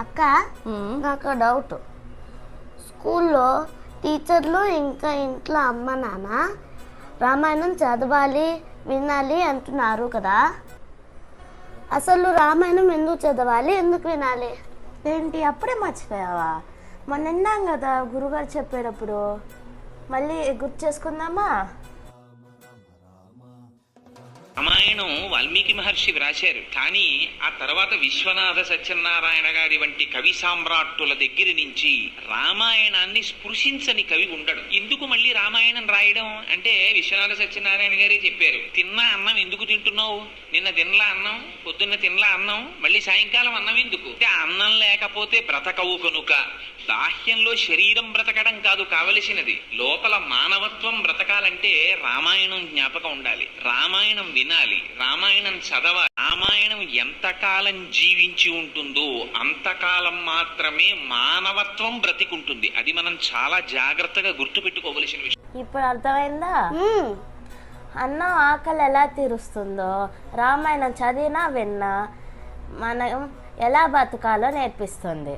అక్క నాకు డౌట్, స్కూల్లో టీచర్లు ఇంకా ఇంట్లో అమ్మ నాన్న రామాయణం చదవాలి వినాలి అంటున్నారు కదా, అసలు రామాయణం ఎందుకు చదవాలి, ఎందుకు వినాలి? ఏంటి అప్పుడే మర్చిపోయావా? మొన్న విన్నాం కదా గురుగారు చెప్పేటప్పుడు, మళ్ళీ గుర్తు చేసుకుందామా? రామాయణం వాల్మీకి మహర్షి వ్రాశారు, కానీ ఆ తర్వాత విశ్వనాథ సత్యనారాయణ గారి వంటి కవి సామ్రాట్టుల దగ్గర నుంచి రామాయణాన్ని స్పృశించని కవి ఉండడు. ఎందుకు మళ్ళీ రామాయణం రాయడం అంటే విశ్వనాథ సత్యనారాయణ గారే చెప్పారు, తిన్నా అన్నం ఎందుకు తింటున్నావు, నిన్న తినలా అన్నం, పొద్దున్న తినలా అన్నం, మళ్ళీ సాయంకాలం అన్నం ఎందుకు అంటే అన్నం లేకపోతే బ్రతకవు కనుక. బాహ్యంలో శరీరం బ్రతకడం కాదు కావలసినది, లోపల మానవత్వం బ్రతకాలంటే రామాయణం జ్ఞాపకం ఉండాలి, రామాయణం వినాలి, రామాయణం చదవాలి. రామాయణం ఎంతకాలం జీవించి ఉంటుందో అంతకాలం మాత్రమే మానవత్వం బ్రతికుంటుంది. అది మనం చాలా జాగ్రత్తగా గుర్తుపెట్టుకోవలసిన విషయం. ఇప్పుడు అర్థమైందా? అన్నం ఆకలి ఎలా తీరుస్తుందో రామాయణం చదివినా విన్నా మనం ఎలా బతకాలో నేర్పిస్తుంది.